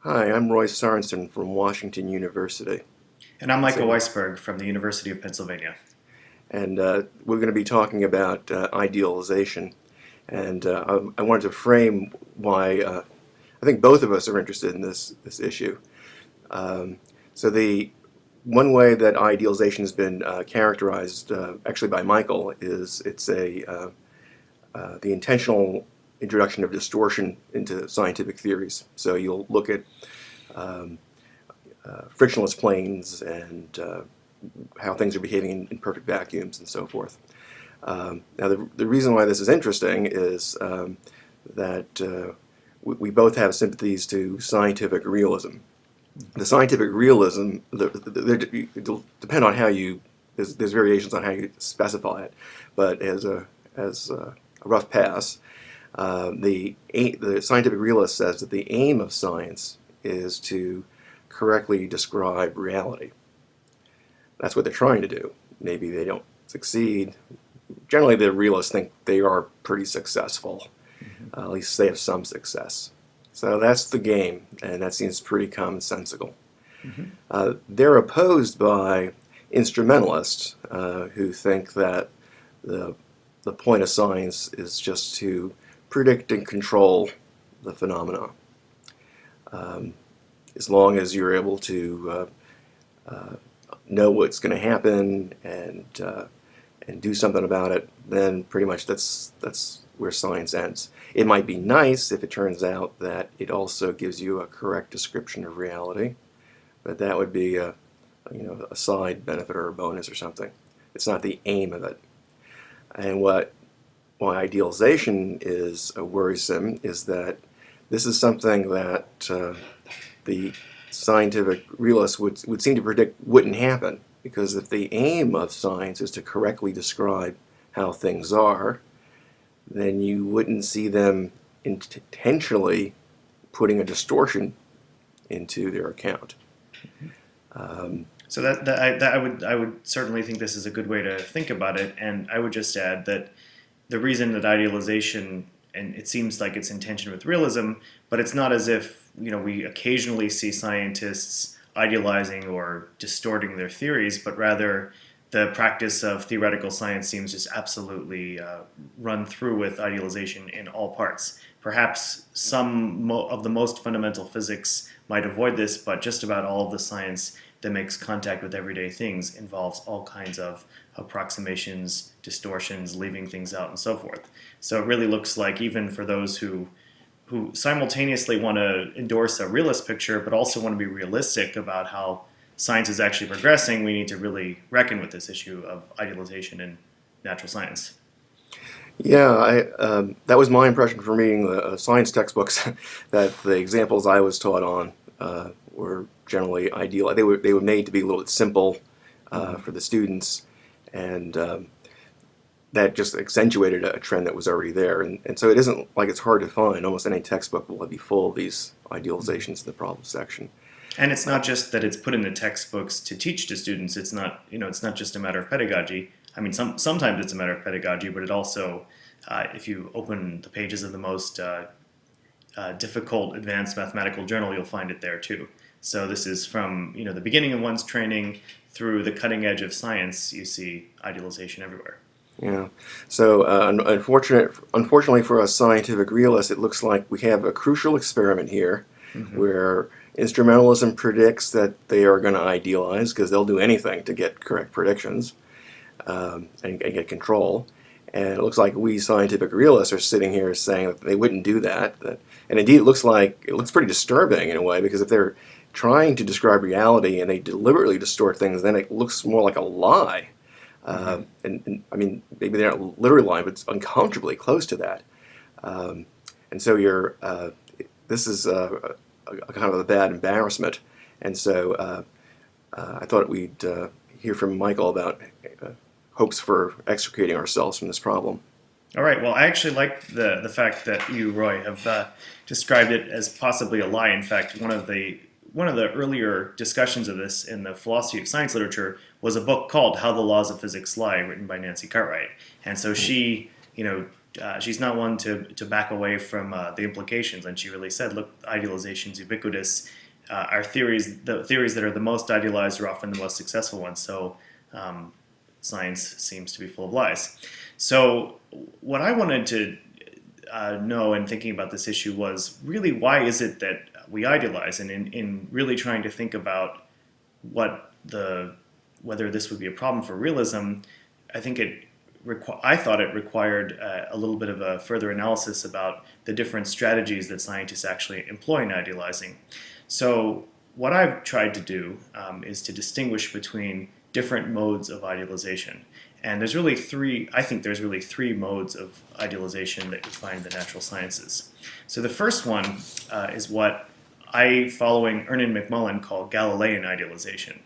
Hi, I'm Roy Sorensen from Washington University. And I'm Michael So, Weisberg from the University of Pennsylvania. and we're going to be talking about idealization. And I wanted to frame why I think both of us are interested in this issue. Um, so the one way that idealization has been characterized, actually by Michael, is the intentional introduction of distortion into scientific theories. So you'll look at um, frictionless planes and how things are behaving in perfect vacuums and so forth. Now, the reason why this is interesting is that we both have sympathies to scientific realism. The scientific realism, it'll depend on how you, there's variations on how you specify it, but as a rough pass, the scientific realist says that the aim of science is to correctly describe reality. That's what they're trying to do. Maybe they don't succeed. Generally, the realists think they are pretty successful. Mm-hmm. At least they have some success. So that's the game, and that seems pretty commonsensical. Mm-hmm. They're opposed by instrumentalists who think that the, the point of science is just to predict and control the phenomena. Um, as long as you're able to know what's going to happen and do something about it, then pretty much that's where science ends. It might be nice if it turns out that it also gives you a correct description of reality, but that would be a side benefit or a bonus or something. It's not the aim of it. And why idealization is worrisome is that this is something that the scientific realists would seem to predict wouldn't happen. Because if the aim of science is to correctly describe how things are, then you wouldn't see them intentionally putting a distortion into their account. Um, So that I would certainly think this is a good way to think about it, and I would just add that the reason that idealization, and it seems like it's in tension with realism, but it's not as if we occasionally see scientists idealizing or distorting their theories, but rather the practice of theoretical science seems just absolutely run through with idealization in all parts. Perhaps some of the most fundamental physics might avoid this, but just about all of the science that makes contact with everyday things involves all kinds of approximations, distortions, leaving things out, and so forth. So it really looks like even for those who simultaneously want to endorse a realist picture but also want to be realistic about how science is actually progressing, we need to really reckon with this issue of idealization in natural science. yeah, that was my impression from reading the science textbooks that the examples I was taught on were generally ideal. They were made to be a little bit simple Mm-hmm. for the students, and that just accentuated a trend that was already there. And so it isn't like it's hard to find. Almost any textbook will be full of these idealizations in the problem section. And it's Uh, not just that it's put in the textbooks to teach to students. It's not, it's not just a matter of pedagogy. I mean, sometimes it's a matter of pedagogy, but it also, if you open the pages of the most difficult advanced mathematical journal, you'll find it there too. So this is from the beginning of one's training through the cutting edge of science. You see idealization everywhere. yeah. So unfortunately for us scientific realists, it looks like we have a crucial experiment here, Mm-hmm. where instrumentalism predicts that they are going to idealize because they'll do anything to get correct predictions. And get control. And it looks like we scientific realists are sitting here saying that they wouldn't do that. And indeed, it looks pretty disturbing in a way, because if they're trying to describe reality and they deliberately distort things, then it looks more like a lie. Mm-hmm. And I mean, maybe they're not literally lying, but it's uncomfortably close to that. Um, and so this is a kind of a bad embarrassment. And so I thought we'd hear from Michael about uh, hopes for extricating ourselves from this problem. All right. Well, I actually like the fact that you, Roy, have described it as possibly a lie. In fact, one of the earlier discussions of this in the philosophy of science literature was a book called "How the Laws of Physics Lie," written by Nancy Cartwright. And so she, she's not one to back away from the implications, and she really said, "Look, idealization's ubiquitous. Our theories, the theories that are the most idealized, are often the most successful ones. So science seems to be full of lies." So what I wanted to know in thinking about this issue was really why is it that we idealize, and in really trying to think about whether this would be a problem for realism, I think I thought it required a little bit of a further analysis about the different strategies that scientists actually employ in idealizing. So what I've tried to do is to distinguish between different modes of idealization. And there's really three modes of idealization that you find in the natural sciences. So the first one is what I, following Ernest McMullen, call Galilean idealization.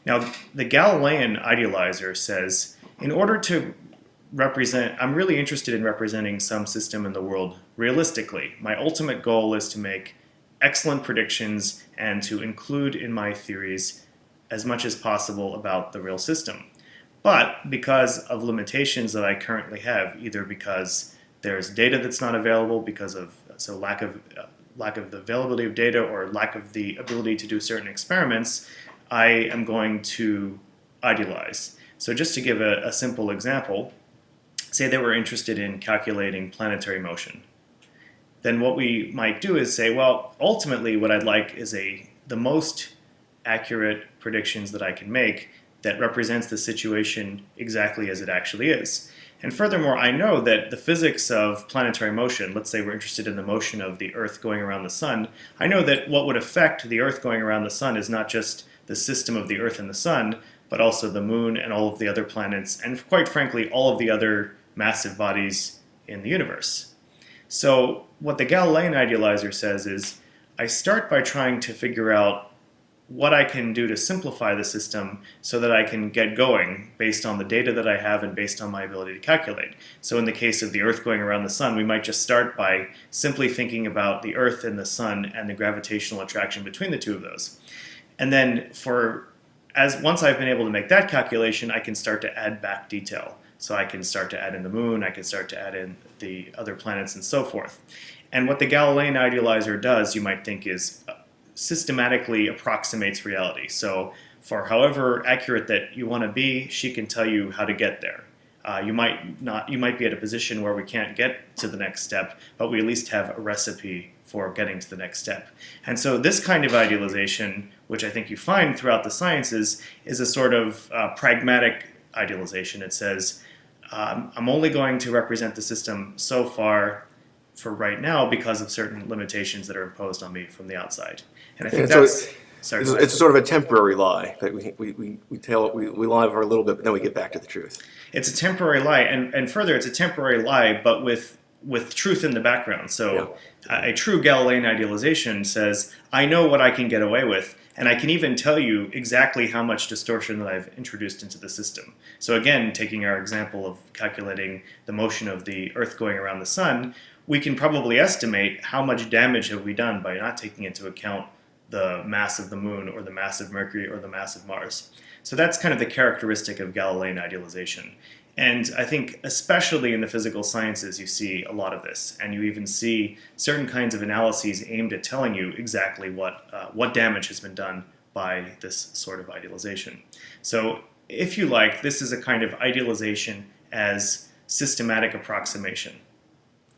Now, the Galilean idealizer says, in order to I'm really interested in representing some system in the world realistically. My ultimate goal is to make excellent predictions and to include in my theories as much as possible about the real system. But because of limitations that I currently have, either because there's data that's not available because of lack of the availability of data or lack of the ability to do certain experiments, I am going to idealize. So just to give a simple example, say that we're interested in calculating planetary motion. Then what we might do is say, well, ultimately what I'd like is the most accurate predictions that I can make that represents the situation exactly as it actually is. And furthermore, I know that the physics of planetary motion, let's say we're interested in the motion of the Earth going around the Sun, I know that what would affect the Earth going around the Sun is not just the system of the Earth and the Sun, but also the Moon and all of the other planets, and quite frankly, all of the other massive bodies in the universe. So what the Galilean idealizer says is, I start by trying to figure out what I can do to simplify the system so that I can get going based on the data that I have and based on my ability to calculate. So in the case of the Earth going around the Sun, we might just start by simply thinking about the Earth and the Sun and the gravitational attraction between the two of those. And then once I've been able to make that calculation, I can start to add back detail. So I can start to add in the Moon, I can start to add in the other planets and so forth. And what the Galilean idealizer does, you might think, is systematically approximates reality. So for however accurate that you want to be, she can tell you how to get there. You might be at a position where we can't get to the next step, but we at least have a recipe for getting to the next step. And so this kind of idealization, which I think you find throughout the sciences, is a sort of pragmatic idealization. It says, I'm only going to represent the system so far for right now because of certain limitations that are imposed on me from the outside. And I think it's sort of a temporary lie that we lie for a little bit, but then we get back to the truth. It's a temporary lie, and further, it's a temporary lie, but with truth in the background. So a true Galilean idealization says, I know what I can get away with, and I can even tell you exactly how much distortion that I've introduced into the system. So again, taking our example of calculating the motion of the Earth going around the Sun, we can probably estimate how much damage have we done by not taking into account the mass of the Moon or the mass of Mercury or the mass of Mars. So that's kind of the characteristic of Galilean idealization. And I think especially in the physical sciences you see a lot of this, and you even see certain kinds of analyses aimed at telling you exactly what damage has been done by this sort of idealization. So if you like, this is a kind of idealization as systematic approximation.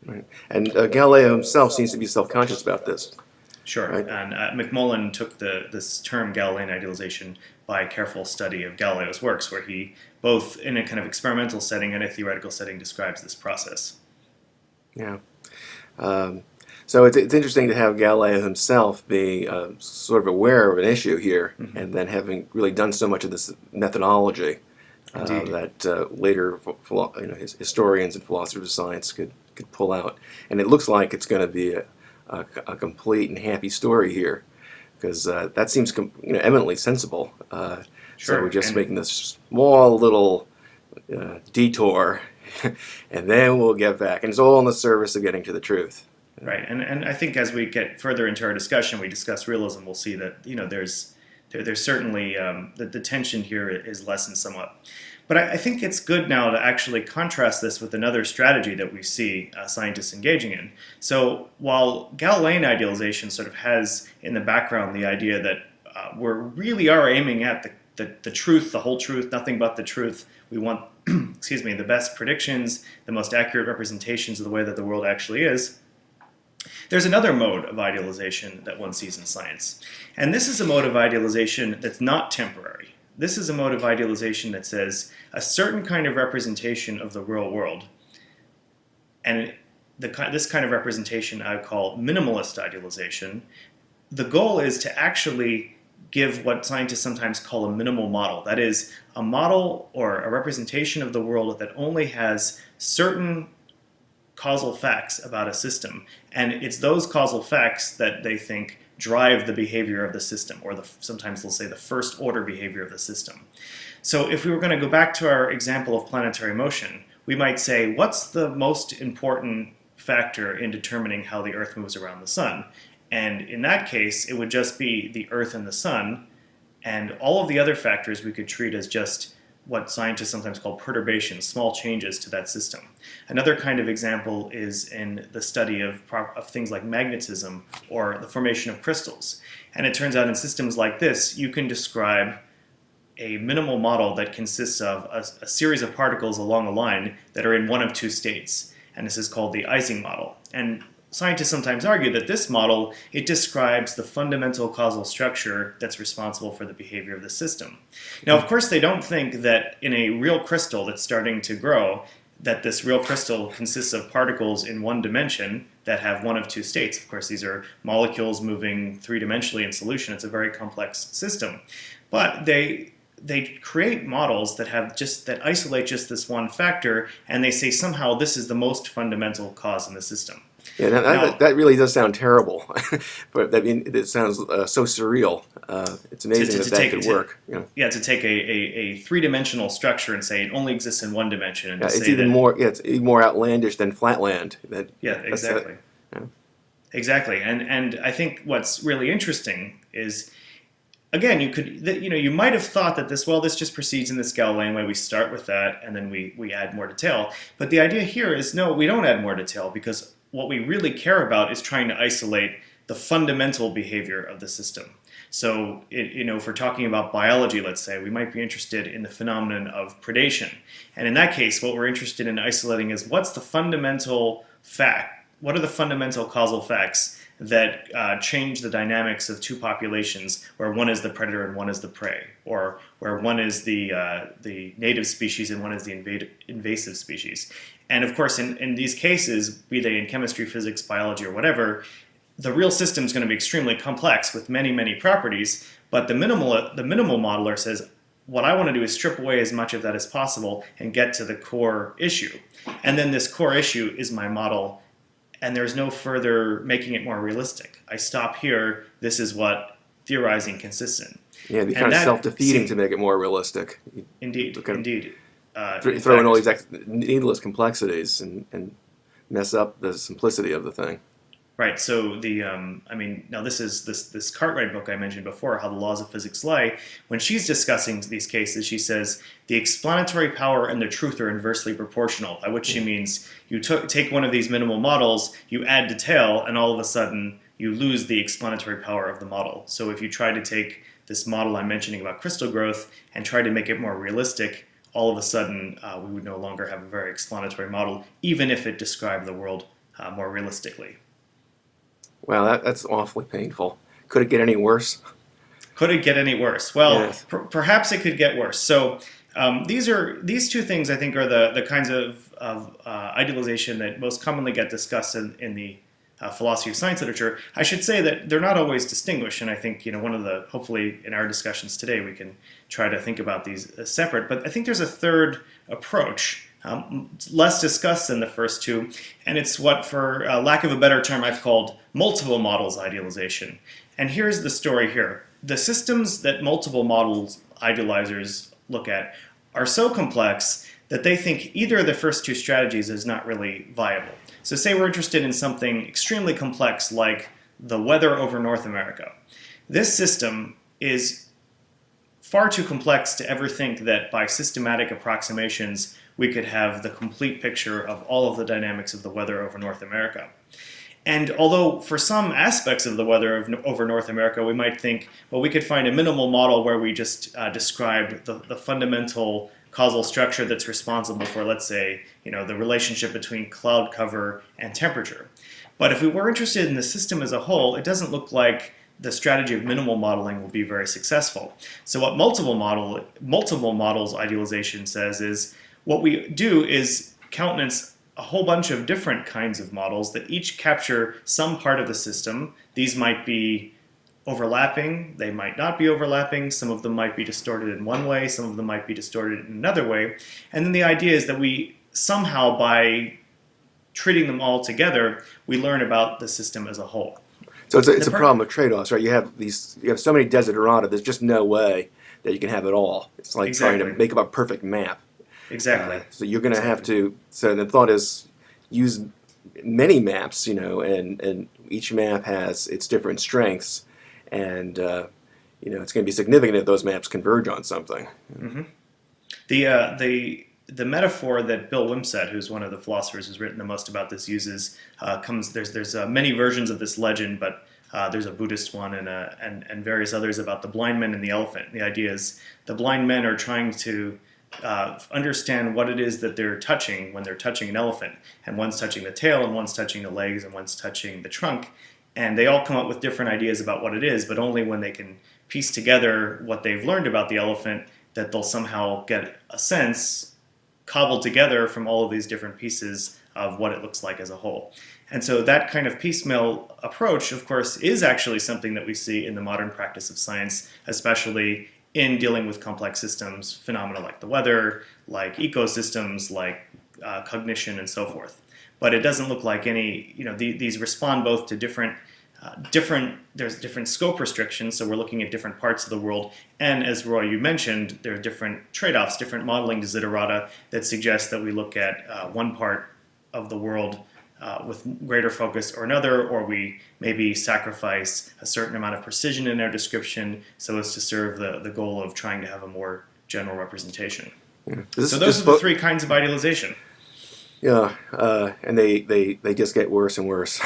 Right. And Galileo himself seems to be self-conscious about this. Sure, right. And McMullen took this term Galilean idealization by careful study of Galileo's works, where he, both in a kind of experimental setting and a theoretical setting, describes this process. Yeah. So it's interesting to have Galileo himself be sort of aware of an issue here, and then having really done so much of this methodology that later historians and philosophers of science could pull out. And it looks like it's going to be a complete and happy story here, because that seems eminently sensible. Sure. So we're just making this small little detour, and then we'll get back. And it's all in the service of getting to the truth. Right, and I think as we get further into our discussion, we discuss realism, we'll see that there's certainly the tension here is lessened somewhat. But I think it's good now to actually contrast this with another strategy that we see scientists engaging in. So while Galilean idealization sort of has in the background the idea that we really are aiming at the truth, the whole truth, nothing but the truth. We want, excuse me, the best predictions, the most accurate representations of the way that the world actually is. There's another mode of idealization that one sees in science. And this is a mode of idealization that's not temporary. This is a mode of idealization that says a certain kind of representation of the real world, and this kind of representation I call minimalist idealization. The goal is to actually give what scientists sometimes call a minimal model. That is, a model or a representation of the world that only has certain causal facts about a system. And it's those causal facts that they think drive the behavior of the system, or sometimes they'll say the first order behavior of the system. So if we were going to go back to our example of planetary motion, we might say, what's the most important factor in determining how the Earth moves around the sun? And in that case, it would just be the Earth and the sun, and all of the other factors we could treat as just what scientists sometimes call perturbations, small changes to that system. Another kind of example is in the study of things like magnetism or the formation of crystals. And it turns out in systems like this, you can describe a minimal model that consists of a series of particles along a line that are in one of two states. And this is called the Ising model. And scientists sometimes argue that this model, it describes the fundamental causal structure that's responsible for the behavior of the system. Now, of course, they don't think that in a real crystal that's starting to grow, that this real crystal consists of particles in one dimension that have one of two states. Of course, these are molecules moving three-dimensionally in solution. It's a very complex system. But they create models that isolate just this one factor, and they say somehow this is the most fundamental cause in the system. Yeah, that really does sound terrible. But I mean, it sounds so surreal. It's amazing that could work. Yeah, to take a three-dimensional structure and say it only exists in one dimension, and it's even more outlandish than flatland. Exactly. Exactly, and I think what's really interesting is, again, you might have thought that this just proceeds in this Galilean way. We start with that, and then we add more detail. But the idea here is, no, we don't add more detail, because what we really care about is trying to isolate the fundamental behavior of the system. So, if we're talking about biology, let's say, we might be interested in the phenomenon of predation. And in that case, what we're interested in isolating is what's the fundamental fact? What are the fundamental causal facts that change the dynamics of two populations where one is the predator and one is the prey, or where one is the native species and one is the invasive species? And of course, in these cases, be they in chemistry, physics, biology, or whatever, the real system is going to be extremely complex with many, many properties. But the minimal modeler says, what I want to do is strip away as much of that as possible and get to the core issue. And then this core issue is my model, and there's no further making it more realistic. I stop here. This is what theorizing consists in. Yeah, it'd be kind of self-defeating to make it more realistic. Indeed. Throw in all these needless complexities and mess up the simplicity of the thing. Right. So now this is this Cartwright book I mentioned before, How the Laws of Physics Lay. When she's discussing these cases, she says the explanatory power and the truth are inversely proportional, by which she means you take one of these minimal models, you add detail, and all of a sudden you lose the explanatory power of the model. So if you try to take this model I'm mentioning about crystal growth and try to make it more realistic, all of a sudden we would no longer have a very explanatory model, even if it described the world more realistically. Wow, that's awfully painful. Could it get any worse? Could it get any worse? Well, yes. Perhaps it could get worse. So these two things, I think, are the kinds of idealization that most commonly get discussed in the philosophy of science literature. I should say that they're not always distinguished, and I think hopefully in our discussions today we can try to think about these as separate. But I think there's a third approach, less discussed than the first two, and it's what, for lack of a better term, I've called multiple models idealization. And here's the story here. The systems that multiple models idealizers look at are so complex that they think either of the first two strategies is not really viable. So say we're interested in something extremely complex like the weather over North America. This system is far too complex to ever think that by systematic approximations we could have the complete picture of all of the dynamics of the weather over North America. And although for some aspects of the weather over North America, we might think, well, we could find a minimal model where we just described the fundamental causal structure that's responsible for, let's say, the relationship between cloud cover and temperature. But if we were interested in the system as a whole, it doesn't look like the strategy of minimal modeling will be very successful. So what multiple models idealization says is what we do is countenance a whole bunch of different kinds of models that each capture some part of the system. These might be overlapping, they might not be overlapping, some of them might be distorted in one way, some of them might be distorted in another way. And then the idea is that we somehow, by treating them all together, we learn about the system as a whole. So it's a problem of trade-offs, right? You have so many desiderata, there's just no way that you can have it all. It's like trying to make up a perfect map. Exactly. So you're going to have to. So the thought is use many maps, and each map has its different strengths, and it's going to be significant if those maps converge on something. Mm-hmm. The metaphor that Bill Wimsatt, who's one of the philosophers who's written the most about this, uses there's many versions of this legend, but there's a Buddhist one and various others about the blind men and the elephant. The idea is the blind men are trying to understand what it is that they're touching when they're touching an elephant, and one's touching the tail and one's touching the legs and one's touching the trunk, and they all come up with different ideas about what it is, but only when they can piece together what they've learned about the elephant that they'll somehow get a sense cobbled together from all of these different pieces of what it looks like as a whole. And so that kind of piecemeal approach, of course, is actually something that we see in the modern practice of science, especially in dealing with complex systems, phenomena like the weather, like ecosystems, like cognition, and so forth. But it doesn't look like these respond both to different scope restrictions, so we're looking at different parts of the world, and as Roy, you mentioned, there are different trade-offs, different modeling desiderata that suggest that we look at one part of the world with greater focus or another, or we maybe sacrifice a certain amount of precision in our description so as to serve the goal of trying to have a more general representation. Yeah. So those are the three kinds of idealization. Yeah, and they just get worse and worse.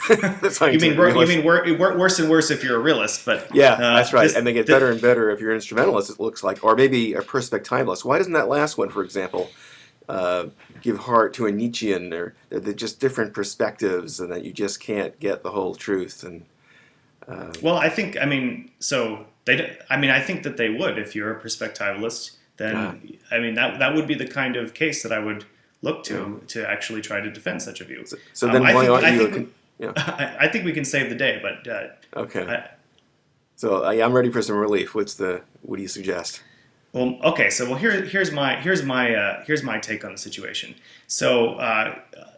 You mean worse and worse if you're a realist, but yeah, that's right. And they get better and better if you're an instrumentalist. It looks like, or maybe a perspectivalist. Why doesn't that last one, for example, give heart to a Nietzschean? They're just different perspectives, and that you just can't get the whole truth. And well, I think that they would if you're a perspectivalist. Then that would be the kind of case that I would look to actually try to defend such a view. So then why aren't you? I think we can save the day, but okay. So I'm ready for some relief. What do you suggest? Well, okay. So here's my take on the situation. So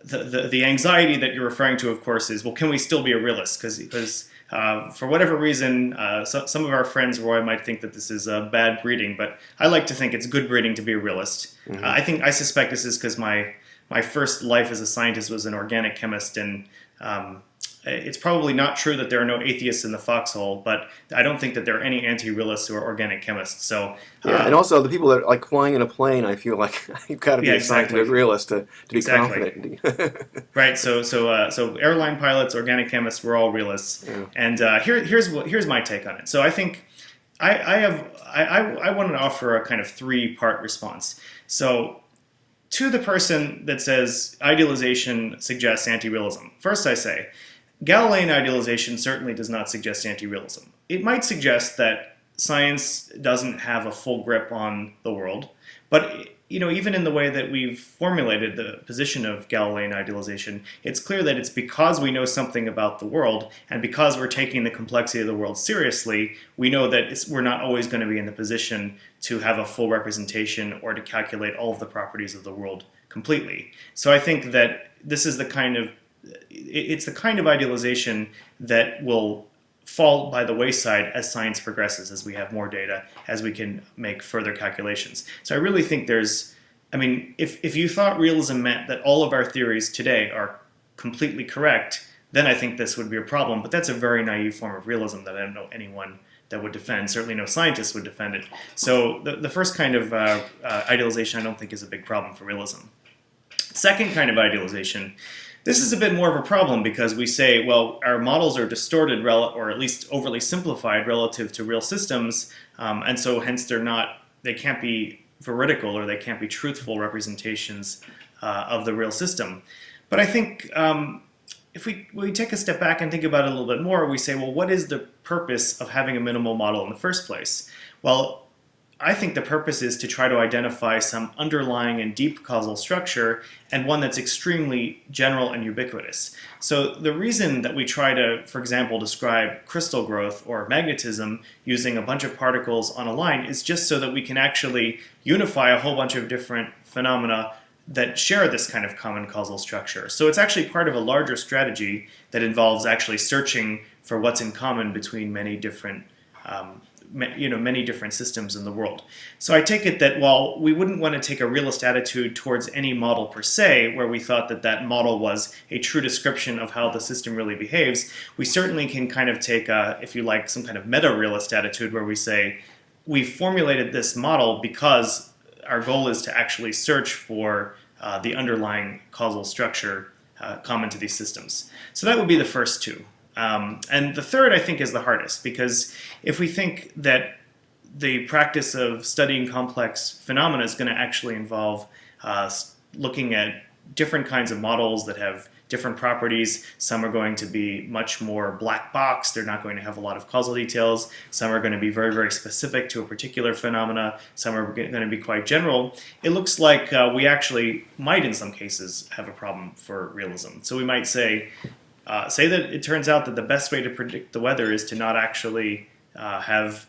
the anxiety that you're referring to, of course, is, well, can we still be a realist? Because for whatever reason, some of our friends, Roy, might think that this is bad breeding, but I like to think it's good breeding to be a realist. Mm-hmm. I suspect this is because my first life as a scientist was an organic chemist, and it's probably not true that there are no atheists in the foxhole, but I don't think that there are any anti-realists who are organic chemists. So and also the people that are like flying in a plane, I feel like you've got to be a scientific realist to be confident. Right. So airline pilots, organic chemists, we're all realists. Yeah. And here's my take on it. So I think I want to offer a kind of three-part response. So to the person that says idealization suggests anti-realism, first I say, Galilean idealization certainly does not suggest anti-realism. It might suggest that science doesn't have a full grip on the world, but even in the way that we've formulated the position of Galilean idealization, it's clear that it's because we know something about the world, and because we're taking the complexity of the world seriously, we know that we're not always going to be in the position to have a full representation or to calculate all of the properties of the world completely. So I think that this is the kind of idealization that will fall by the wayside as science progresses, as we have more data, as we can make further calculations. So I really think if you thought realism meant that all of our theories today are completely correct, then I think this would be a problem. But that's a very naive form of realism that I don't know anyone that would defend. Certainly no scientist would defend it. So the first kind of idealization I don't think is a big problem for realism. Second kind of idealization, this is a bit more of a problem because we say, well, our models are distorted or at least overly simplified relative to real systems, and so hence they can't be veridical or they can't be truthful representations of the real system. But I think if we take a step back and think about it a little bit more, we say, well, what is the purpose of having a minimal model in the first place? Well, I think the purpose is to try to identify some underlying and deep causal structure, and one that's extremely general and ubiquitous. So the reason that we try to, for example, describe crystal growth or magnetism using a bunch of particles on a line is just so that we can actually unify a whole bunch of different phenomena that share this kind of common causal structure. So it's actually part of a larger strategy that involves actually searching for what's in common between many different many different systems in the world. So I take it that while we wouldn't want to take a realist attitude towards any model per se, where we thought that that model was a true description of how the system really behaves, we certainly can kind of take, if you like, some kind of meta-realist attitude where we say, we formulated this model because our goal is to actually search for the underlying causal structure common to these systems. So that would be the first two. And the third, I think, is the hardest, because if we think that the practice of studying complex phenomena is going to actually involve looking at different kinds of models that have different properties, some are going to be much more black box, they're not going to have a lot of causal details, some are going to be very, very specific to a particular phenomena, some are going to be quite general, it looks like we actually might, in some cases, have a problem for realism. So we might say that it turns out that the best way to predict the weather is to not actually have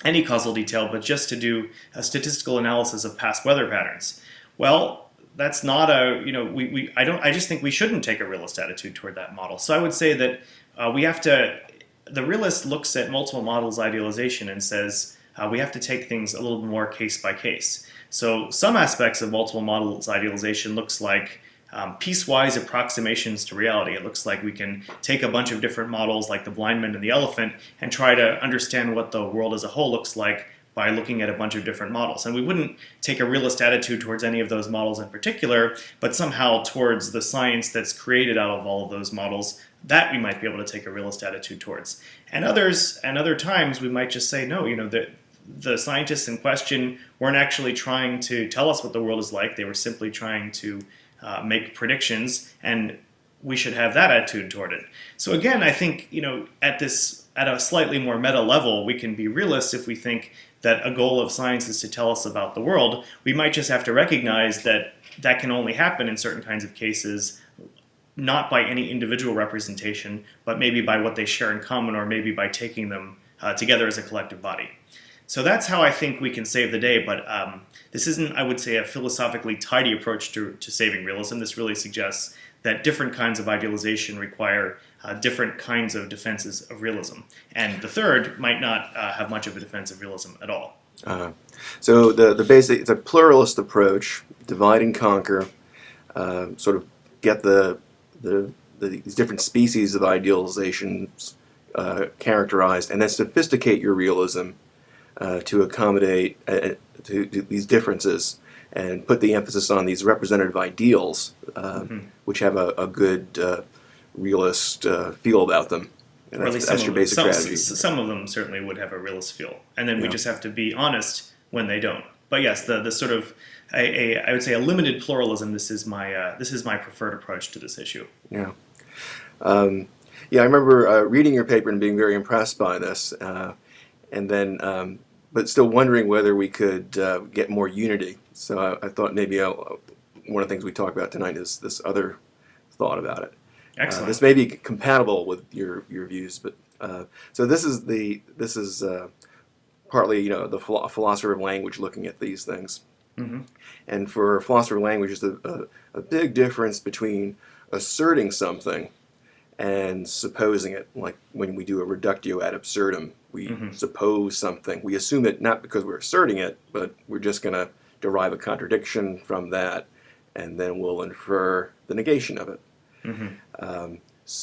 any causal detail, but just to do a statistical analysis of past weather patterns. Well, that's not I just think we shouldn't take a realist attitude toward that model. So I would say that the realist looks at multiple models idealization and says we have to take things a little bit more case by case. So some aspects of multiple models idealization looks like piecewise approximations to reality. It looks like we can take a bunch of different models like the blind man and the elephant and try to understand what the world as a whole looks like by looking at a bunch of different models. And we wouldn't take a realist attitude towards any of those models in particular, but somehow towards the science that's created out of all of those models, that we might be able to take a realist attitude towards. And other times we might just say, no, the scientists in question weren't actually trying to tell us what the world is like. They were simply trying to make predictions, and we should have that attitude toward it. So again, I think at a slightly more meta level, we can be realists if we think that a goal of science is to tell us about the world. We might just have to recognize that that can only happen in certain kinds of cases, not by any individual representation, but maybe by what they share in common, or maybe by taking them together as a collective body. So that's how I think we can save the day, but this isn't, I would say, a philosophically tidy approach to saving realism. This really suggests that different kinds of idealization require different kinds of defenses of realism. And the third might not have much of a defense of realism at all. So the basic, it's a pluralist approach, divide and conquer, sort of get these different species of idealizations characterized, and then sophisticate your realism to accommodate to these differences, and put the emphasis on these representative ideals, which have a good realist feel about them. And or at least that's your basic strategy. Some of them certainly would have a realist feel, and then we just have to be honest when they don't. But yes, the sort of I would say a limited pluralism. This is my preferred approach to this issue. Yeah. Yeah, I remember reading your paper and being very impressed by this, and then, but still wondering whether we could get more unity. So I thought maybe one of the things we talk about tonight is this other thought about it. Excellent. This may be compatible with your views, but so this is partly the philosopher of language looking at these things. Mm-hmm. And for a philosopher of language, there's a big difference between asserting something and supposing it. Like when we do a reductio ad absurdum, we suppose something. We assume it not because we're asserting it, but we're just going to derive a contradiction from that, and then we'll infer the negation of it.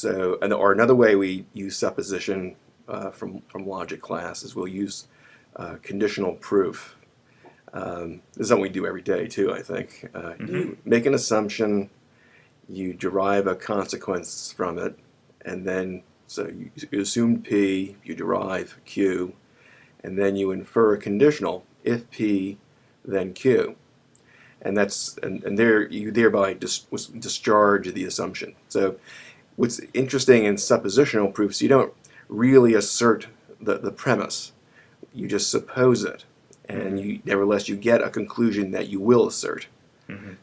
Or another way we use supposition from logic class is we'll use conditional proof. This is something we do every day too, I think. You make an assumption, you derive a consequence from it, and then so you assume P, you derive Q, and then you infer a conditional if P, then Q. And there you thereby discharge the assumption. So what's interesting in suppositional proofs, you don't really assert the premise. You just suppose it. And nevertheless, you get a conclusion that you will assert.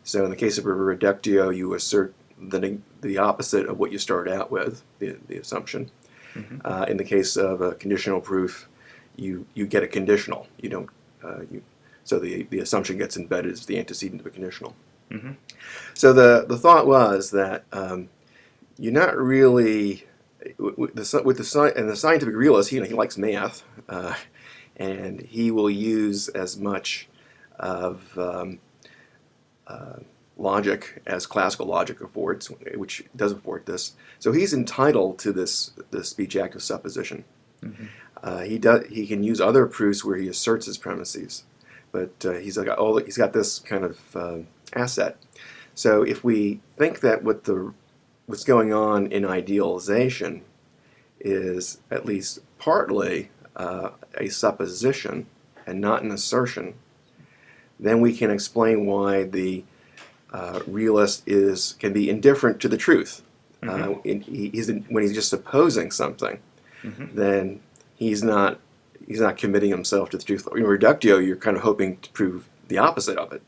So in the case of a reductio, you assert the opposite of what you start out with, the assumption. In the case of a conditional proof, you get a conditional. You don't. So the assumption gets embedded as the antecedent of a conditional. So the thought was that you're not really with the scientific realist. He likes math, and he will use as much of logic as classical logic affords, which does afford this. So he's entitled to this speech act of supposition. He can use other proofs where he asserts his premises, but he's got this kind of asset. So if we think that what's going on in idealization is at least partly a supposition and not an assertion, then we can explain why the realist can be indifferent to the truth. When he's just supposing something, then he's not committing himself to the truth. In reductio, you're kind of hoping to prove the opposite of it.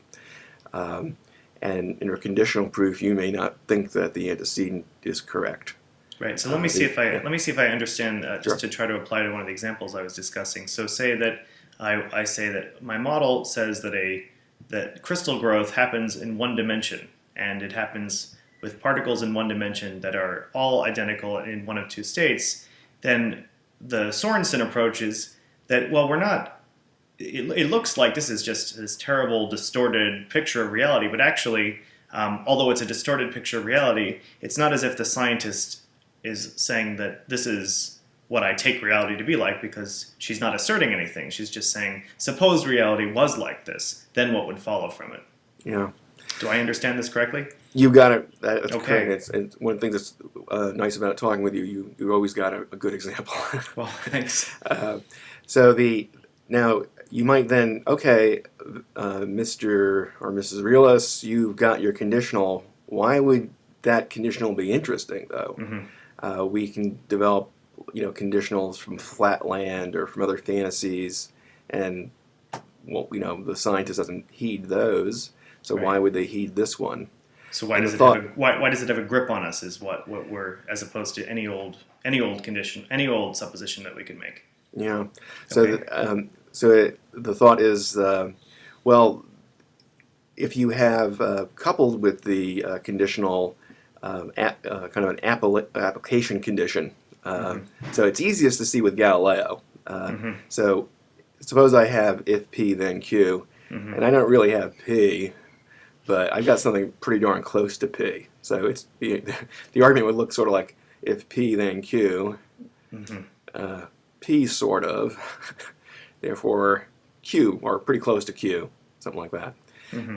And in a conditional proof, you may not think that the antecedent is correct. Right. So let me see if I understand just to try to apply to one of the examples I was discussing. So say that I say that my model says that crystal growth happens in one dimension, and it happens with particles in one dimension that are all identical in one of two states. Then the Sorensen approach is that, well, we're not. It looks like this is just this terrible, distorted picture of reality, but actually, although it's a distorted picture of reality, it's not as if the scientist is saying that this is what I take reality to be like, because she's not asserting anything. She's just saying, suppose reality was like this, then what would follow from it? Yeah. Do I understand this correctly? You got it. That's Okay. correct. And one of the things that's nice about talking with you, you always got a good example. Well, thanks. Now you might then, okay, Mr. or Mrs. Realist, you've got your conditional. Why would that conditional be interesting, though? We can develop, conditionals from flatland or from other fantasies, and the scientist doesn't heed those. So Right. why would they heed this one? So why does it have a grip on us? Is what we're, as opposed to any old condition, any old supposition that we could make. Yeah. Okay. So the thought is, well, if you have coupled with the conditional kind of an application condition, so it's easiest to see with Galileo. So suppose I have if P then Q, and I don't really have P, but I've got something pretty darn close to P. So it's the argument would look sort of like if P then Q, P sort of, therefore Q, or pretty close to Q, something like that.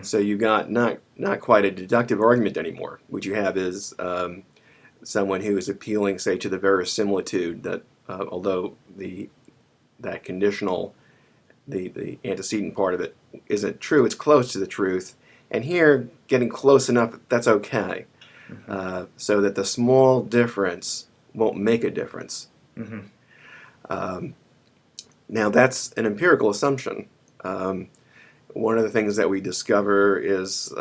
So you got not quite a deductive argument anymore. What you have is someone who is appealing, say, to the verisimilitude that although that conditional, the antecedent part of it isn't true, it's close to the truth. And here, getting close enough, that's okay. So that the small difference won't make a difference. Now that's an empirical assumption. One of the things that we discover is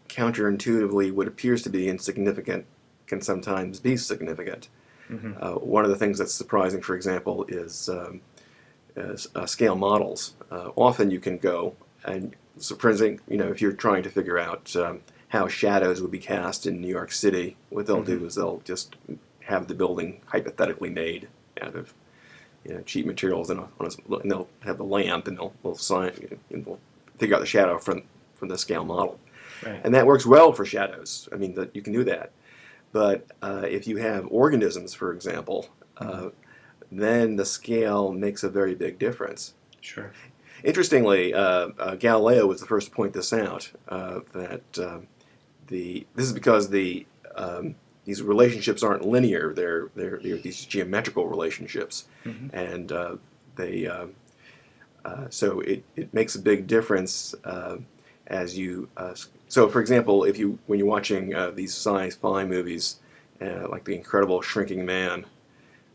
counterintuitively what appears to be insignificant can sometimes be significant. One of the things that's surprising, for example, is scale models. Often you can go and, so for instance, if you're trying to figure out how shadows would be cast in New York City, what they'll do is they'll just have the building hypothetically made out of cheap materials, and they'll have the lamp, and they'll figure out the shadow from the scale model. Right. And that works well for shadows. I mean, you can do that. But if you have organisms, for example, Mm-hmm. then the scale makes a very big difference. Sure. Interestingly, Galileo was the first to point this out. That this is because these relationships aren't linear; they're these geometrical relationships, Mm-hmm. and they so it makes a big difference as you. So, for example, if you when you're watching these sci-fi movies, like The Incredible Shrinking Man,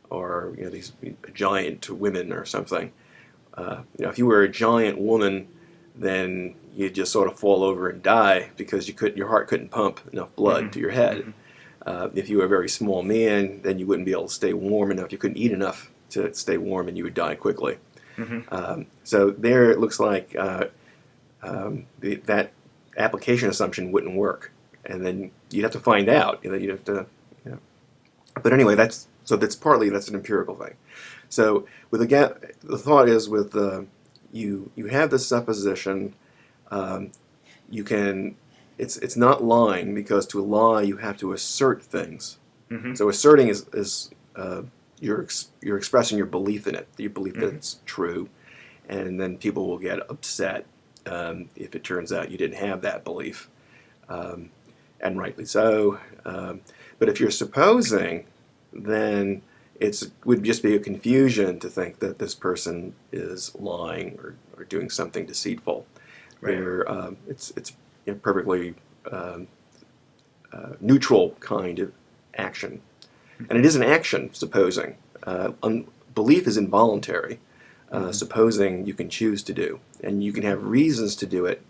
or these giant women or something. If you were a giant woman, then you'd just sort of fall over and die because your heart couldn't pump enough blood to your Mm-hmm. head. Mm-hmm. If you were a very small man, then you wouldn't be able to stay warm enough. You couldn't eat enough to stay warm, and you would die quickly. Mm-hmm. So there, it looks like that application assumption wouldn't work, and then you'd have to find out. You'd have to. You know. But anyway, that's partly that's an empirical thing. So with the thought is with you have this supposition. Um, you can it's not lying because to lie you have to assert things. Mm-hmm. So asserting is you're expressing your belief in it, your belief that Mm-hmm. it's true, and then people will get upset if it turns out you didn't have that belief, um, and rightly so. But if you're supposing, then it would just be a confusion to think that this person is lying or doing something deceitful. Right. It's perfectly um, neutral kind of action, and it is an action. Supposing belief is involuntary. Mm-hmm. Supposing you can choose to do, and you can have reasons to do it.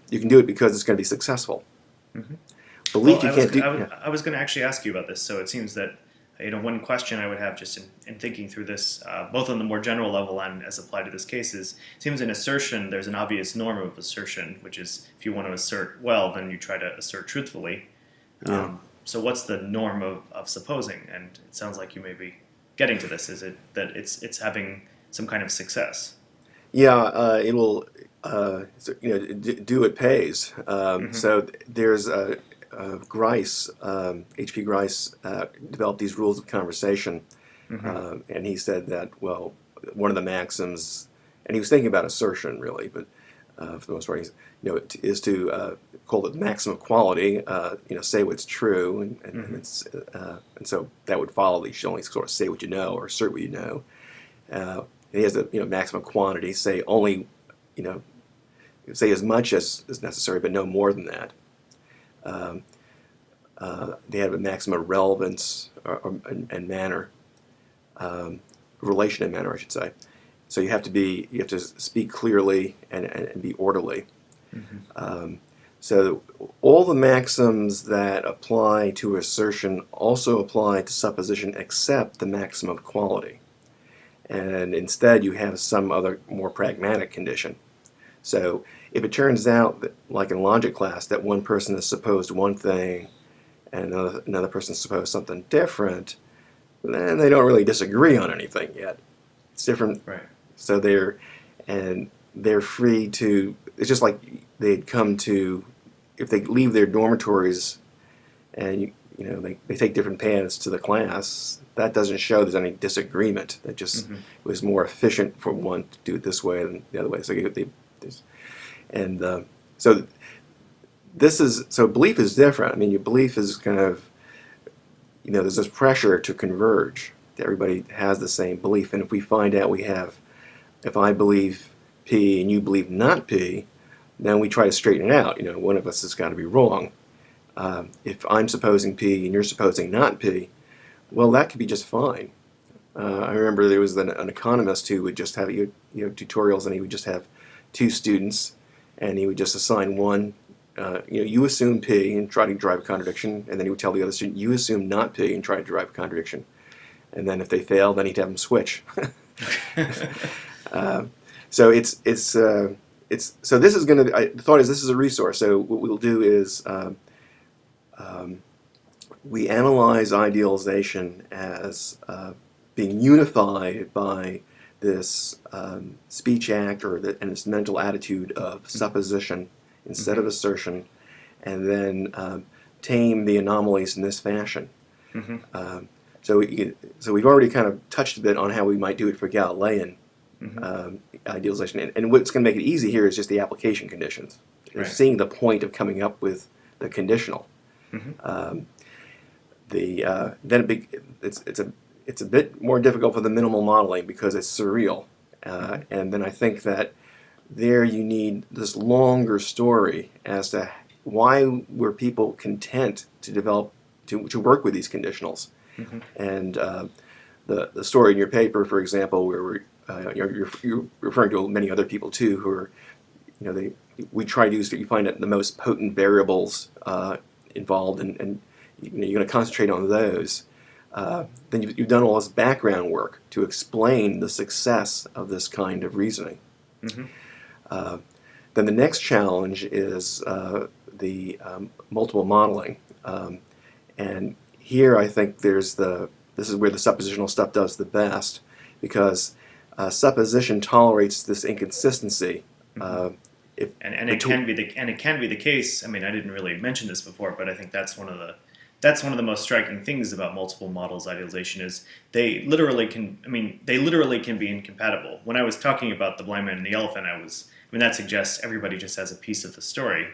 You can do it because it's going to be successful. Mm-hmm. Well, Belief you can't do. Yeah. I was going to actually ask you about this. So it seems that one question I would have just in thinking through this, both on the more general level and as applied to this case, is it seems in assertion there's an obvious norm of assertion, which is if you want to assert well, then you try to assert truthfully. Yeah. So what's the norm of supposing? And it sounds like you may be getting to this. Is it that it's having some kind of success? Yeah, it will. Do it pays. Mm-hmm. So there's Grice, H.P. Grice, developed these rules of conversation, Mm-hmm. and he said that one of the maxims, and he was thinking about assertion really, but for the most part, is to call it the maxim of quality. Say what's true, Mm-hmm. and so that would follow. You should only sort of say what you know or assert what you know. And he has the maximum quantity. Say only, you know, say as much as is necessary, but no more than that. Um, they have a maximum relevance and manner, relation and manner, I should say. So you have to speak clearly and be orderly. Mm-hmm. So all the maxims that apply to assertion also apply to supposition, except the maxim of quality. And instead you have some other more pragmatic condition. So if it turns out that, like in logic class, that one person has supposed one thing and another person supposed something different, then they don't really disagree on anything yet. It's different. Right. So they're free to. It's just like they'd come to if they leave their dormitories and they take different paths to the class. That doesn't show there's any disagreement. That just Mm-hmm. it was more efficient for one to do it this way than the other way. So and so belief is different. I mean, your belief is kind of there's this pressure to converge. Everybody has the same belief, and if we find out if I believe P and you believe not P, then we try to straighten it out. One of us has got to be wrong. If I'm supposing P and you're supposing not P, well, that could be just fine. I remember there was an economist who would just have tutorials, and he would just have two students, and he would just assign one. You assume P and try to drive a contradiction, and then he would tell the other student, you assume not P and try to drive a contradiction. And then if they fail, then he'd have them switch. So so this is going to. The thought is this is a resource. So what we'll do is we analyze idealization as being unified by this speech act and this mental attitude of supposition instead of assertion, and then tame the anomalies in this fashion. Mm-hmm. So we've already kind of touched a bit on how we might do it for Galilean Mm-hmm. idealization, and what's going to make it easy here is just the application conditions. Right. Seeing the point of coming up with the conditional. Mm-hmm. Then it's a bit more difficult for the minimal modeling because it's surreal, and then I think that there you need this longer story as to why were people content to develop to work with these conditionals, Mm-hmm. and the story in your paper, for example, where you're referring to many other people too who are, we try to use you find the most potent variables involved, and you're going to concentrate on those. Then you've done all this background work to explain the success of this kind of reasoning. Mm-hmm. Then the next challenge is the multiple modeling, and here I think this is where the suppositional stuff does the best, because supposition tolerates this inconsistency. Mm-hmm. If And it can be the case. I mean, I didn't really mention this before, but I think that's one of the most striking things about multiple models idealization is they literally can be incompatible. When I was talking about the blind man and the elephant, that suggests everybody just has a piece of the story.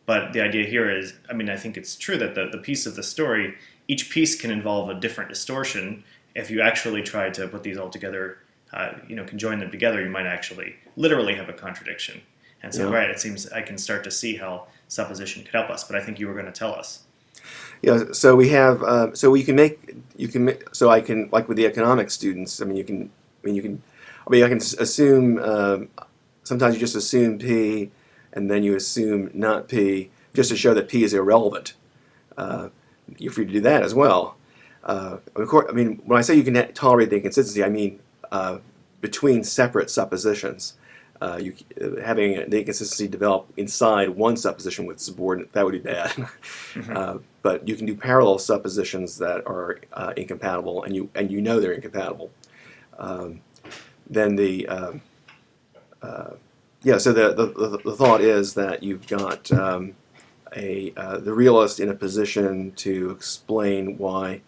But the idea here is, I think it's true that the piece of the story, each piece can involve a different distortion. If you actually try to put these all together, conjoin them together, you might actually literally have a contradiction. And so, Yeah. right, it seems I can start to see how supposition could help us. But I think you were going to tell us. Yeah, so we have so I can, like with the economics students. I can assume. Sometimes you just assume P, and then you assume not P, just to show that P is irrelevant. You're free to do that as well. Of course, when I say you can tolerate the inconsistency, I mean between separate suppositions. Having the inconsistency develop inside one supposition with subordinate, that would be bad. Mm-hmm. But you can do parallel suppositions that are incompatible, and you know they're incompatible. Then so the thought is that you've got the realist in a position to explain why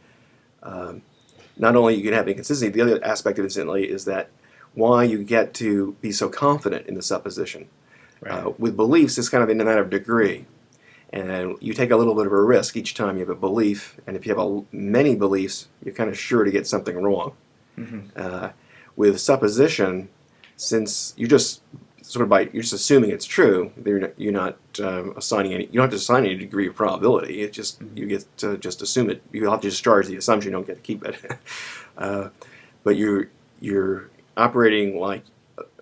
not only you can have inconsistency, the other aspect of it, incidentally, is that why you get to be so confident in the supposition. Right. With beliefs, it's kind of in a matter of degree. And you take a little bit of a risk each time you have a belief, and if you have many beliefs, you're kind of sure to get something wrong. Mm-hmm. With supposition, since you're just you're just assuming it's true, you're not assigning any. You don't have to assign any degree of probability. It just Mm-hmm. you get to just assume it. You have to discharge the assumption. You don't get to keep it. But you're operating like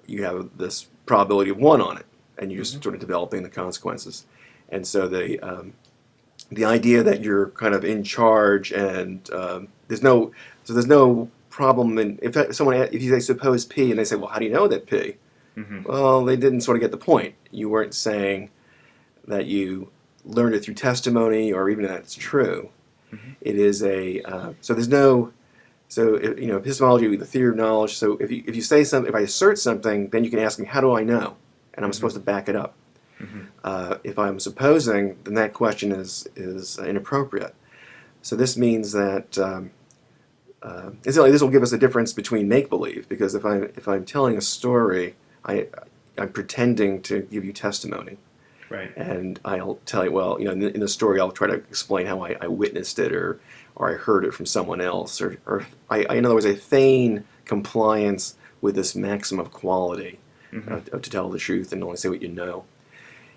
you have this probability of 1 on it, and you're just Mm-hmm. sort of developing the consequences. And so the idea that you're kind of in charge, and there's no problem in if you say suppose P, and they say, well, how do you know that P? Mm-hmm. Well, they didn't sort of get the point. You weren't saying that you learned it through testimony or even that it's true. Mm-hmm. It is so there's no. So epistemology, the theory of knowledge. So if you say something, if I assert something, then you can ask me, how do I know? And I'm Mm-hmm. supposed supposed to back it up. Mm-hmm. If I'm supposing, then that question is inappropriate. So this means that incidentally, this will give us a difference between make believe, because if I'm telling a story, I'm pretending to give you testimony. Right. And I'll tell you, well, in the story, I'll try to explain how I witnessed it, or I heard it from someone else, or in other words, I feign compliance with this maxim of quality, Mm-hmm. to tell the truth and only say what you know.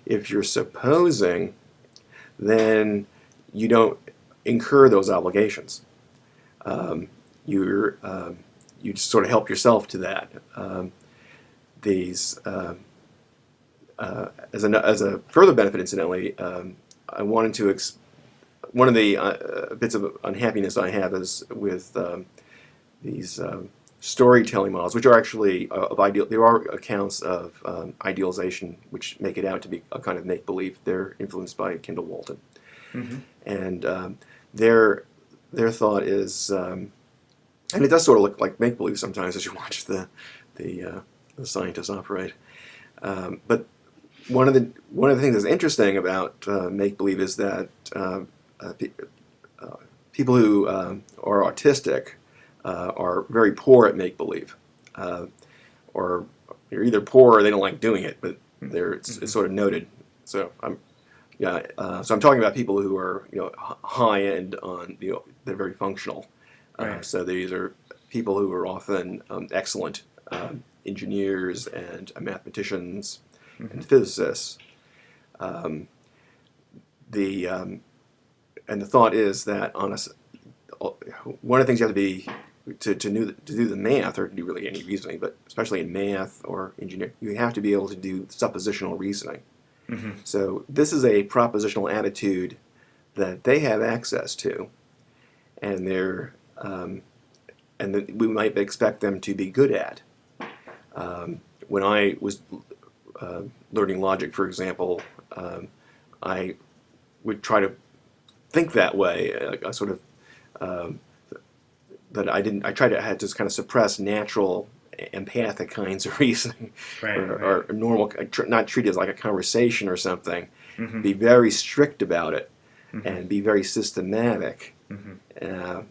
If you're supposing, then you don't incur those obligations. You just sort of help yourself to that. These as a further benefit, incidentally, I wanted to one of the bits of unhappiness I have is with these storytelling models, which are actually of ideal. There are accounts of idealization which make it out to be a kind of make believe. They're influenced by Kendall Walton, Mm-hmm. and their thought is, and it does sort of look like make believe sometimes as you watch the scientists operate. But one of the things that's interesting about make believe is that people who are autistic are very poor at make believe, or they're either poor or they don't like doing it, but it's sort of noted. So so I'm talking about people who are high end on they're very functional. Right. So these are people who are often excellent engineers and mathematicians and physicists. Um, the and the thought is that one of the things you have to be to do the math or to do really any reasoning, but especially in math or engineering, you have to be able to do suppositional reasoning. Mm-hmm. So this is a propositional attitude that they have access to, and that we might expect them to be good at. When I was learning logic, for example, I would try to think that way. I sort of that I didn't. I had to kind of suppress natural empathic kinds of reasoning, Right. or normal, not treat it as like a conversation or something. Mm-hmm. Be very strict about it, Mm-hmm. and be very systematic. Mm-hmm.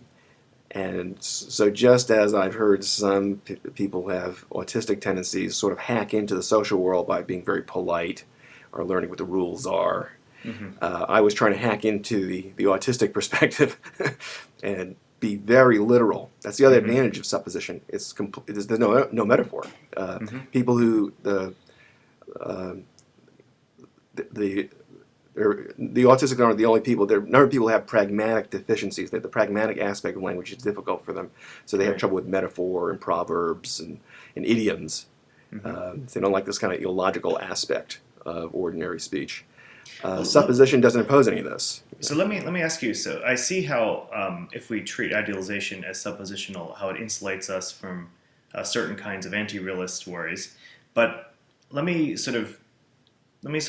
And so, just as I've heard some people have autistic tendencies sort of hack into the social world by being very polite or learning what the rules are, Mm-hmm. I was trying to hack into the autistic perspective and be very literal. That's the other Mm-hmm. advantage of supposition. There's no metaphor. Mm-hmm. People who uh, the the autistic aren't the only people. A number of people have pragmatic deficiencies. The pragmatic aspect of language is difficult for them, so they have Right. trouble with metaphor and proverbs and idioms. Mm-hmm. They don't like this kind of illogical aspect of ordinary speech. Well, Supposition doesn't impose any of this. so let me ask you. So I see how if we treat idealization as suppositional, how it insulates us from certain kinds of anti-realist worries. But let me sort of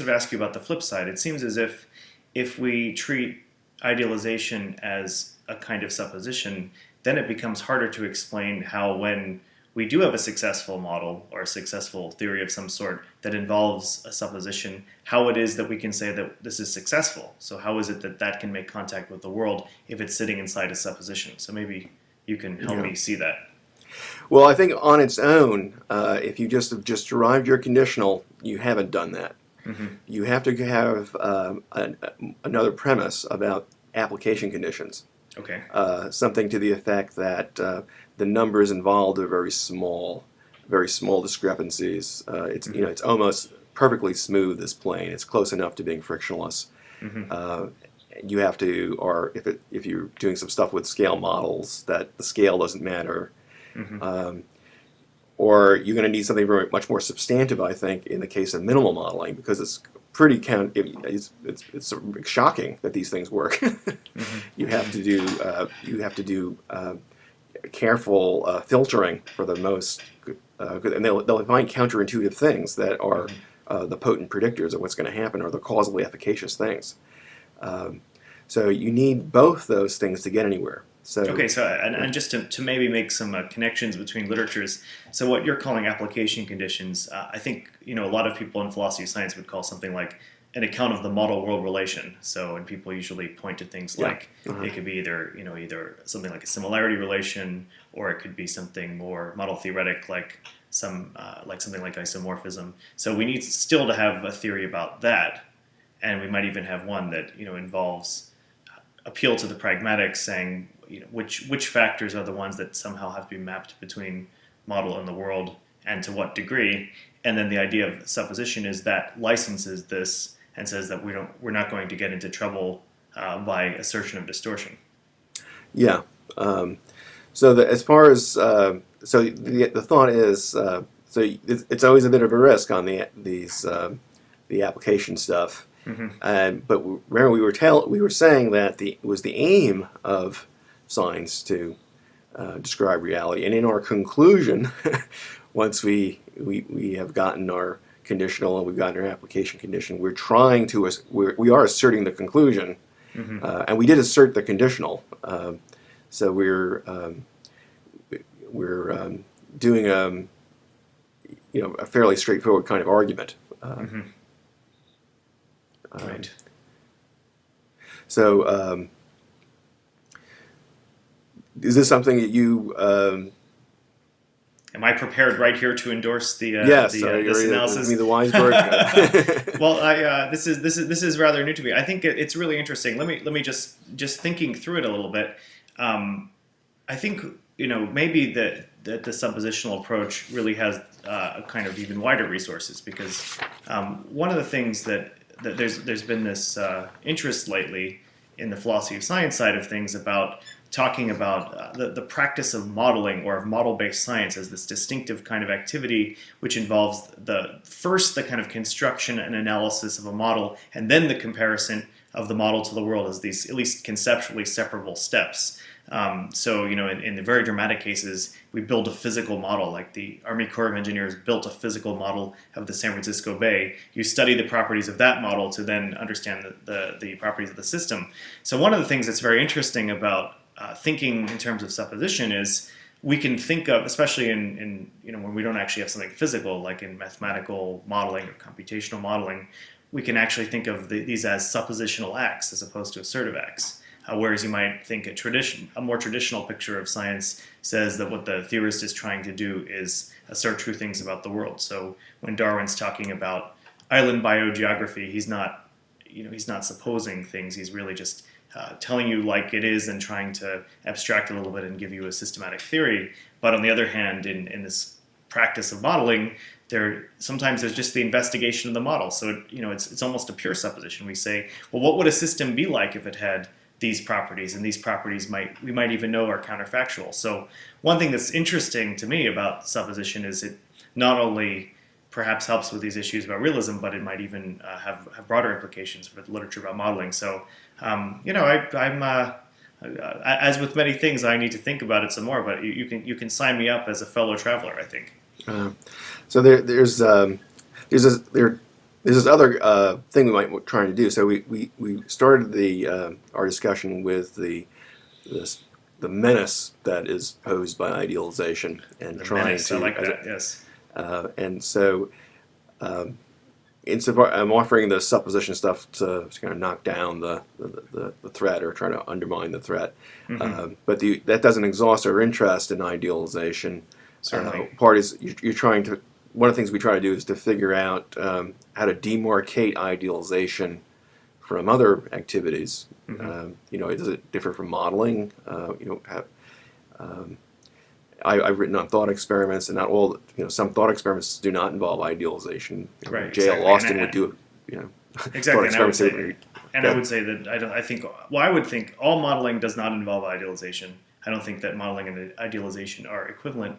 ask you about the flip side. It seems as if we treat idealization as a kind of supposition, then it becomes harder to explain how when we do have a successful model or a successful theory of some sort that involves a supposition, how it is that we can say that this is successful. So how is it that that can make contact with the world if it's sitting inside a supposition? So maybe you can help Yeah. me see that. Well, I think on its own, if you just have just derived your conditional, you haven't done that. Mm-hmm. You have to have another premise about application conditions. Okay. Something to the effect that the numbers involved are very small discrepancies. It's almost perfectly smooth, this plane. It's close enough to being frictionless. Mm-hmm. You have to, or if you're doing some stuff with scale models, that the scale doesn't matter. Mm-hmm. Or you're going to need something very much more substantive, I think, in the case of minimal modeling, because it's pretty it's shocking that these things work. Mm-hmm. You have to do careful filtering for the most good, and they'll find counterintuitive things that are the potent predictors of what's going to happen, or the causally efficacious things. So you need both those things to get anywhere. So Okay, so and just to maybe make some connections between literatures, so what you're calling application conditions, I think a lot of people in philosophy of science would call something like an account of the model world relation. So, and people usually point to things like it could be either something like a similarity relation, or it could be something more model theoretic like something like isomorphism. So we need still to have a theory about that, and we might even have one that involves appeal to the pragmatics, saying which factors are the ones that somehow have to be mapped between model and the world, and to what degree. And then the idea of supposition is that licenses this and says that we're not going to get into trouble by assertion of distortion. yeah. So as far as the thought is it's always a bit of a risk on the application stuff. Mm-hmm. But remember, we were saying that it was the aim of science to describe reality, and in our conclusion, once we have gotten our conditional and we've gotten our application condition, we are asserting the conclusion, Mm-hmm. and we did assert the conditional. So we're doing a fairly straightforward kind of argument. Mm-hmm. Right. So, is this something that you? Am I prepared right here to endorse Yes, this you're analysis? the Weisberg. Well, this is rather new to me. I think it's really interesting. Let me just thinking through it a little bit. I think maybe that the suppositional approach really has a kind of even wider resources because one of the things that there's been this interest lately in the philosophy of science side of things about talking about the practice of modeling or of model-based science as this distinctive kind of activity which involves the kind of construction and analysis of a model and then the comparison of the model to the world as these at least conceptually separable steps. So, in the very dramatic cases, we build a physical model, like the Army Corps of Engineers built a physical model of the San Francisco Bay. You study the properties of that model to then understand the properties of the system. So one of the things that's very interesting about thinking in terms of supposition is we can think of, especially in when we don't actually have something physical, like in mathematical modeling or computational modeling, we can actually think of these as suppositional acts as opposed to assertive acts. Whereas you might think a more traditional picture of science says that what the theorist is trying to do is assert true things about the world. So when Darwin's talking about island biogeography, he's not supposing things. He's really just telling you like it is and trying to abstract a little bit and give you a systematic theory. But on the other hand, in this practice of modeling, sometimes there's just the investigation of the model. So it's almost a pure supposition. We say, well, what would a system be like if it had these properties, and these properties we might even know are counterfactual. So one thing that's interesting to me about supposition is it not only perhaps helps with these issues about realism, but it might even have broader implications for the literature about modeling. So I'm as with many things, I need to think about it some more. But you can sign me up as a fellow traveler, I think. So there's this other thing we might try to do. So we started our discussion with the menace that is posed by idealization and The trying menace, to. I like that. Yes. And so insofar I'm offering the supposition stuff to kind of knock down the threat or try to undermine the threat. Mm-hmm. But that doesn't exhaust our interest in idealization. Certainly. Part is you're trying to. One of the things we try to do is to figure out how to demarcate idealization from other activities. Mm-hmm. Does it differ from modeling? I've written on thought experiments, and not all. Some thought experiments do not involve idealization. Right. J.L. Exactly. Austin would do, thought Exactly. experiments. I would say that I think. Well, I would think all modeling does not involve idealization. I don't think that modeling and idealization are equivalent.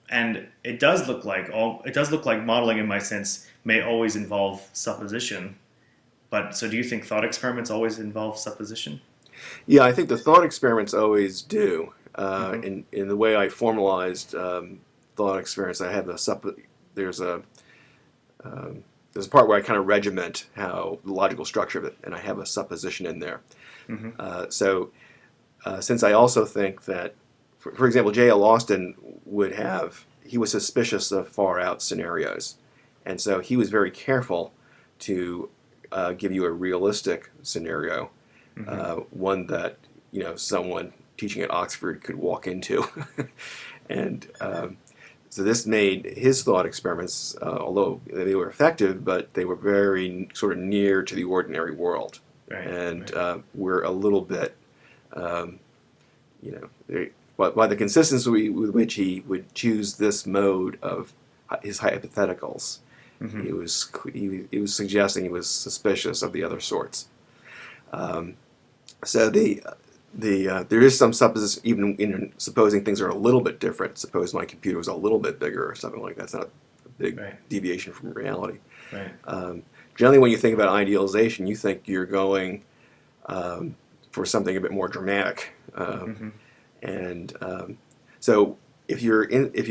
And it does look like modeling, in my sense, may always involve supposition. But so, do you think thought experiments always involve supposition? Yeah, I think the thought experiments always do. Mm-hmm. In the way I formalized thought experiments, I have there's a there's a part where I kind of regiment how the logical structure of it, and I have a supposition in there. Mm-hmm. Since I also think that, for example, J.L. Austin he was suspicious of far out scenarios, and so he was very careful to give you a realistic scenario, Mm-hmm. one that someone teaching at Oxford could walk into, and so this made his thought experiments, although they were effective, but they were very sort of near to the ordinary world, Right. and Right. were a little bit, um, but by the consistency with which he would choose this mode of his hypotheticals, Mm-hmm. he was suggesting he was suspicious of the other sorts. So there is some supposition, even in supposing things are a little bit different. Suppose my computer was a little bit bigger or something like that. It's not a big Right. deviation from reality. Right. Generally, when you think about idealization, you think you're going for something a bit more dramatic. Mm-hmm. And so if you're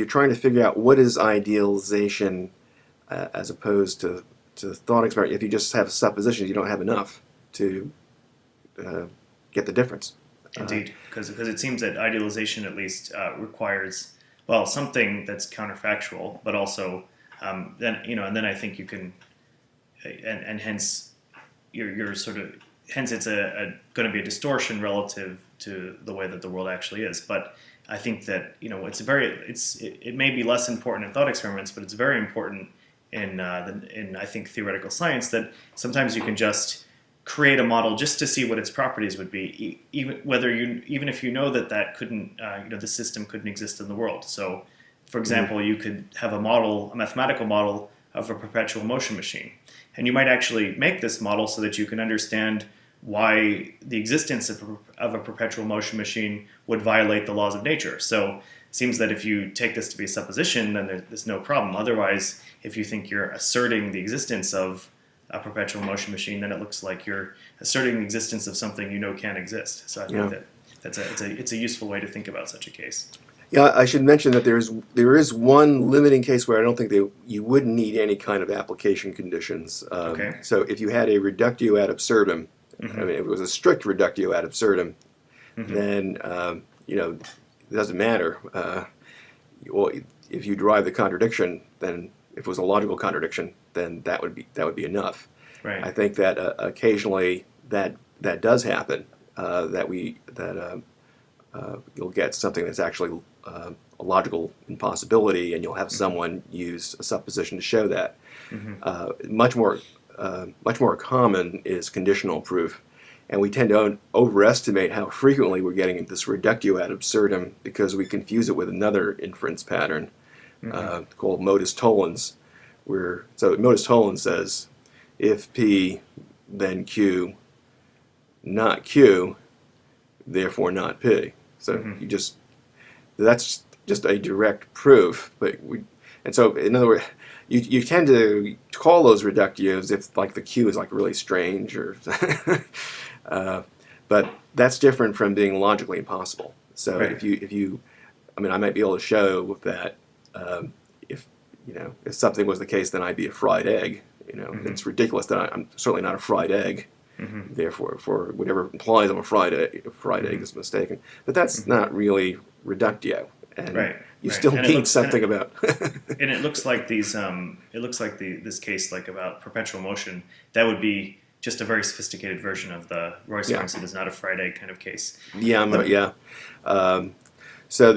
trying to figure out what is idealization as opposed to thought experiment, if you just have suppositions, you don't have enough to get the difference. Indeed, because it seems that idealization at least requires something that's counterfactual, but also then I think you can and hence you're sort of hence it's going to be a distortion relative to the way that the world actually is. But I think that it may be less important in thought experiments, but it's very important in I think theoretical science, that sometimes you can just create a model just to see what its properties would be, even if you know that couldn't the system couldn't exist in the world. So, for example, you could have a mathematical model of a perpetual motion machine, and you might actually make this model so that you can understand why the existence of a perpetual motion machine would violate the laws of nature. So it seems that if you take this to be a supposition, then there's no problem. Otherwise, if you think you're asserting the existence of a perpetual motion machine, then it looks like you're asserting the existence of something you know can't exist. So I think it's a useful way to think about such a case. Yeah, I should mention that there is one limiting case where I don't think you wouldn't need any kind of application conditions. Okay. So if you had a reductio ad absurdum, Mm-hmm. I mean, if it was a strict reductio ad absurdum, Mm-hmm. then it doesn't matter. Well, if you derive the contradiction, then if it was a logical contradiction, then that would be enough. Right. I think that occasionally that does happen. You'll get something that's actually a logical impossibility, and you'll have someone use a supposition to show that. Mm-hmm. Much more common is conditional proof, and we tend to overestimate how frequently we're getting this reductio ad absurdum because we confuse it with another inference pattern called modus tollens. So modus tollens says, if P, then Q, not Q, therefore not P. So that's just a direct proof. And so in other words, you tend to call those reductios if like the Q is like really strange or, but that's different from being logically impossible. So Right. I mean, I might be able to show that if something was the case, then I'd be a fried egg. It's ridiculous that I'm certainly not a fried egg. Therefore, for whatever implies I'm a fried egg is mistaken. But that's not really reductio, and Right. you Right. still And need something about. And it looks like this case, like about perpetual motion, that would be just a very sophisticated version of the Roy Sorensen is not a fried egg kind of case. Yeah. So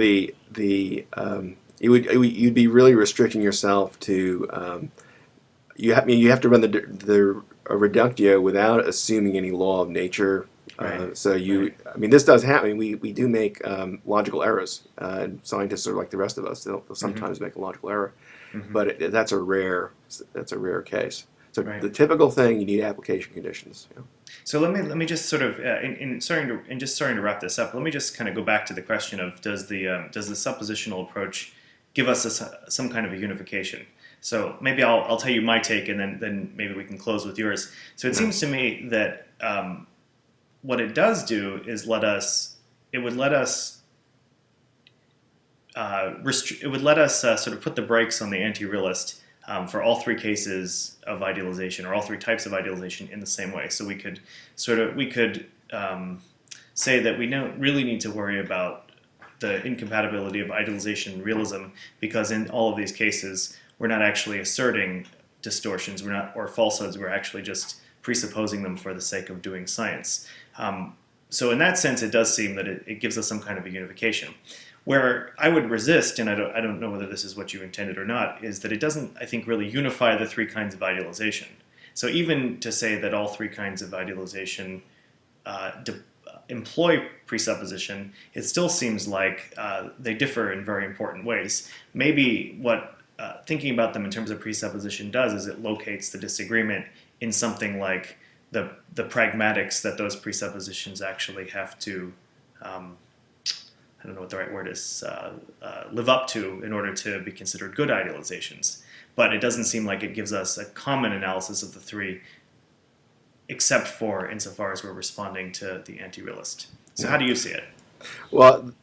you'd be really restricting yourself to you have to run the reductio without assuming any law of nature. Right. I mean, this does happen. We do make logical errors, and scientists are like the rest of us. They'll sometimes make a logical error, but that's a rare case. So the typical thing, you need application conditions. So let me just sort of starting to wrap this up. Let me just kind of go back to the question of does the suppositional approach give us some kind of a unification? So maybe I'll tell you my take, and then maybe we can close with yours. So it seems to me that what it does do is it would let us sort of put the brakes on the anti-realist for all three cases of idealization, or all three types of idealization, in the same way. So we could say that we don't really need to worry about the incompatibility of idealization and realism, because in all of these cases we're not actually asserting distortions, or falsehoods. We're actually just presupposing them for the sake of doing science. So in that sense, it does seem that it gives us some kind of a unification. Where I would resist, and I don't know whether this is what you intended or not, is that it doesn't, I think, really unify the three kinds of idealization. So even to say that all three kinds of idealization employ presupposition, it still seems like they differ in very important ways. Maybe what thinking about them in terms of presupposition does is it locates the disagreement in something like the pragmatics that those presuppositions actually have to, I don't know what the right word is, live up to in order to be considered good idealizations. But it doesn't seem like it gives us a common analysis of the three, except for insofar as we're responding to the anti-realist. So how do you see it? Well,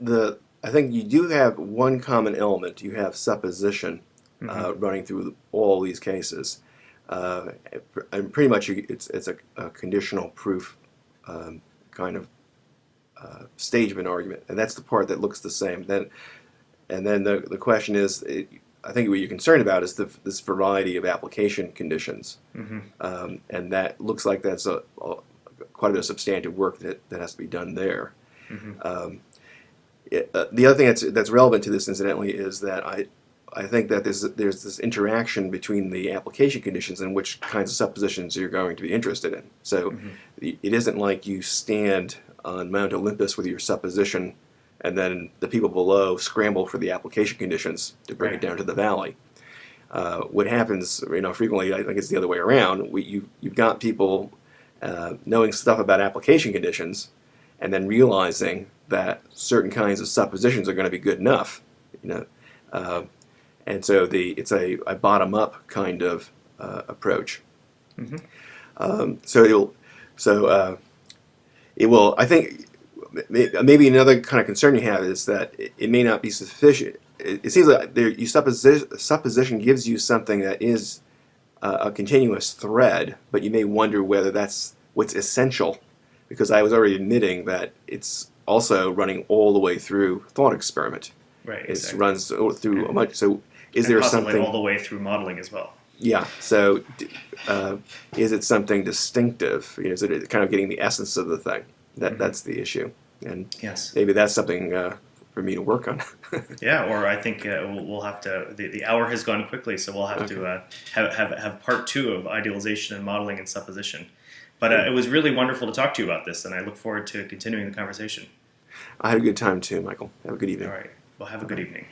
I think you do have one common element. You have supposition running through all these cases. And pretty much it's a conditional proof kind of stage of an argument, and that's the part that looks the same. Then the question is, I think what you're concerned about is this variety of application conditions, and that looks like that's quite a bit of substantive work that has to be done there. Mm-hmm. The other thing that's relevant to this, incidentally, is that I think that there's this interaction between the application conditions and which kinds of suppositions you're going to be interested in. So Mm-hmm. it isn't like you stand on Mount Olympus with your supposition and then the people below scramble for the application conditions to bring it down to the valley. What happens, frequently, I think it's the other way around. You've got people knowing stuff about application conditions and then realizing that certain kinds of suppositions are going to be good enough, uh, and so it's a bottom-up kind of approach. Mm-hmm. It will. I think maybe another kind of concern you have is that it may not be sufficient. It seems like your supposition gives you something that is a continuous thread, but you may wonder whether that's what's essential, because I was already admitting that it's also running all the way through thought experiment. Right. It Exactly. runs through a much. So is And there possibly something all the way through modeling as well. Yeah. So, is it something distinctive? Is it kind of getting the essence of the thing? That's the issue, and Yes. maybe that's something for me to work on. Yeah, or I think we'll have to. The hour has gone quickly, so we'll have to have part 2 of idealization and modeling and supposition. But it was really wonderful to talk to you about this, and I look forward to continuing the conversation. I had a good time too, Michael. Have a good evening. All right. Well, have a good evening.